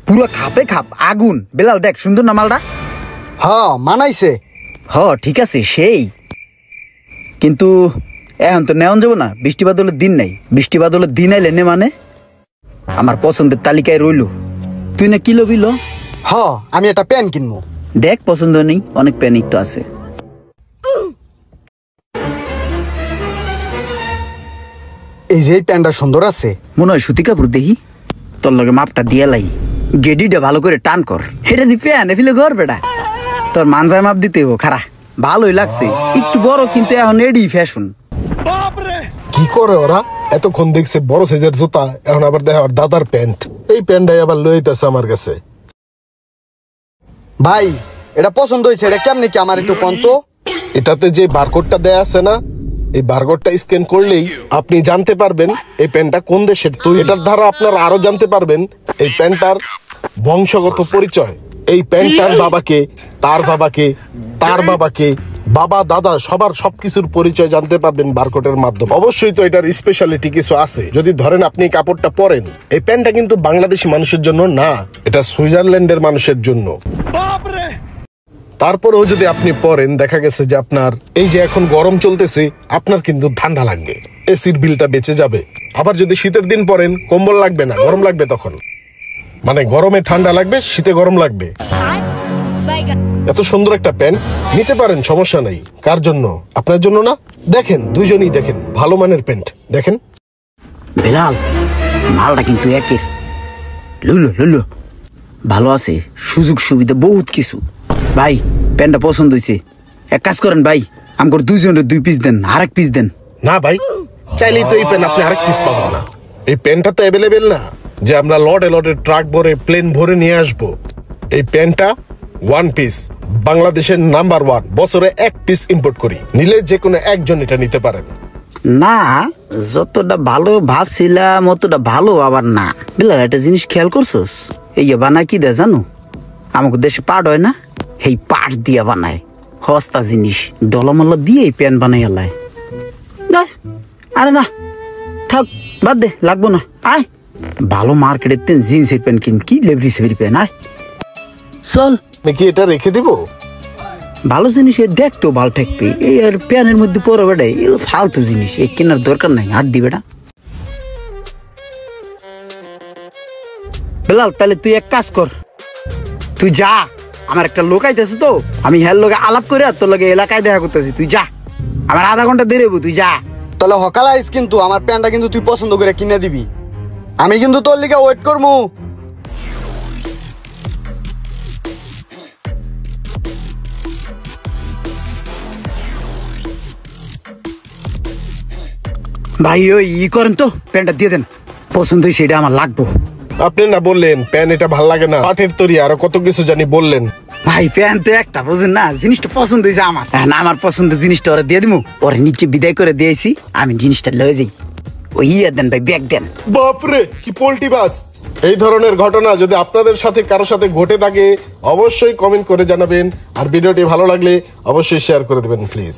পুরো খাপে খাপ আগুন। বেলাল দেখ সুন্দর না মালটা? হ্যাঁ মানাইছে। ঠিক আছে সেই, কিন্তু এখন তো নেওয়া যাবো না, বৃষ্টি বাদলের দিন নাই। বৃষ্টি বাদলের দিন আইলে নে মানে আমার পছন্দের তালিকায় রইল। তুই না কিলো বিল? আমি একটা প্যান কিনবো। দেখ পছন্দ নেই, অনেক প্যানিক তো আছে। এই যে প্যান্টটা সুন্দর আছে, মনে হয় সুতি কাপড়। দেখি তোর লগে মাপটা দিয়ে লাই, গেডিটা ভালো করে টান কর। এটা দি প্যান এফিলে ঘর বেটা, তোর মানজায় মাপ দিতে হবো। খারা ভালোই লাগছে, একটু বড় কিন্তু এখন এডি ফ্যাশন। কি করে ওরা? এতক্ষণ দেখছে বড় সাইজের জুতা, এখন আবার দেখে ওর দাদার প্যান্ট। এই প্যান্টটাই আবার লইতেছে আমার কাছে। ভাই এটা পছন্দ হয়েছে, এটা কেমনি কি আমার একটু পন্ত? এটাতে যে বারকোডটা দেয়া আছে না, এই বারকোডটা স্ক্যান করলেই আপনি জানতে পারবেন এই প্যান্টটা কোন দেশের। তো এটার দ্বারা আপনারা আরো জানতে পারবেন এই প্যান্টটার বংশগত পরিচয়। এই প্যান্টটার বাবাকে, তার বাবাকে, তার বাবাকে, বাবা দাদা সবার সবকিছুর পরিচয় জানতে পারবেন বারকোডের মাধ্যমে। অবশ্যই তো এটার স্পেশালিটি কিছু আছে। যদি ধরেন আপনি কাপড়টা পরেন, এই প্যান্টটা কিন্তু বাংলাদেশি মানুষের জন্য না, এটা সুইজারল্যান্ডের মানুষের জন্য। তারপরেও যদি আপনি পরেন, দেখা গেছে যে আপনার এই যে এখন গরম চলতেছে, আপনার কিন্তু ঠান্ডা লাগবে, এসির বিলটা বেঁচে যাবে। আবার যদি শীতের দিন পরেন, কম্বল লাগবে না, গরম লাগবে তখন। মানে গরমে ঠান্ডা লাগবে, শীতে গরম লাগবে। এত সুন্দর একটা প্যান্ট নিতে পারেন, সমস্যা নেই। কার জন্য? আপনার জন্য না? দেখেন দুইজনই দেখেন, ভালো মানের প্যান্ট দেখেন। বেলাল মালটা কিন্তু একের লুলো লুলো ভালো আছে, সুযোগ সুবিধা বহুত কিছু। ভাই প্যান্টটা পছন্দ হয়েছে, এক কাজ করেন ভাই, আমার দুইজনের 2 পিস দেন, আরেক পিস দেন। না ভাই, চাইলেই তো এই প্যান্ট আপনি আরেক পিস পাবেন না। এই প্যান্টটা তো অ্যাভেলেবেল না যে আমরা লটে লটে ট্রাক ভরে প্লেন ভরে নিয়ে আসবো। এই প্যান্টটা 1 পিস, বাংলাদেশের নাম্বার 1, বছরে 1 পিস ইম্পোর্ট করি। নিলে যে কোনো একজন এটা নিতে পারেন। না যতটা ভালো ভাবছিলাম অতটা ভালো আবার না। বেলাল একটা জিনিস খেয়াল করছোস? এই বানায় কি দেয় জানো? আমাকে দেশে পাট হয় না, এই পাট দিয়ে বানায় সস্তা জিনিস, ডলামল্লা দিয়ে এই প্যান বানাই এলায়। আরে না থাক, বাদ দে, লাগবো না। আয় ভালো মার্কেটের তেন জিন্সের প্যান্ট কিন, কি লেবরি সেবরি প্যান্ট। আয় চল। নাকি এটা রেখে দিব? ভালো জিনিস দেখতেও ভালো ঠেকবে, এই আর প্যানের মধ্যে পরে বেটাই এগুলো ফালতু জিনিস, এই কেনার দরকার নাই। আর দি বেটা। বেলাল তাহলে তুই এক কাজ কর, তুই যা, আমার একটা লোক আইতেছে তো, আমি হ্যার লোকে আলাপ করে তোর লোকে এলাকায় দেখা করতেছি। তুই যা, আমার আধা ঘন্টা দেরি হবো, তুই যা। তাহলে সকাল আইস, কিন্তু আমার প্যান্টটা কিন্তু তুই পছন্দ করে কিনে দিবি, আমি কিন্তু তোর লিগে ওয়েট করবো। ভাই ওই করেন তো, প্যান্টটা দিয়ে দেন, পছন্দ হয়েছে, এটা আমার লাগবো। আপনি না বললেন প্যান্ট এটা ভাল লাগে না, পাটের তৈরি, আরো কত কিছু জানি বললেন। ভাই প্যান্ট তো একটা, বুঝেন না, জিনিসটা পছন্দ হয়েছে আমার। না আমার পছন্দের জিনিসটা ওরা দিয়ে দিব, ওরা নিচে বিদায় করে দিয়েছি, আমি জিনিসটা লয়ে যাই। ওই দেন ভাই, ব্যাগ দেন। বাপরে কি পোল্টি বাস! এই ধরনের ঘটনা যদি আপনাদের সাথে কারো সাথে ঘটে থাকে, অবশ্যই কমেন্ট করে জানাবেন। আর ভিডিওটি ভালো লাগলে অবশ্যই শেয়ার করে দেবেন প্লিজ।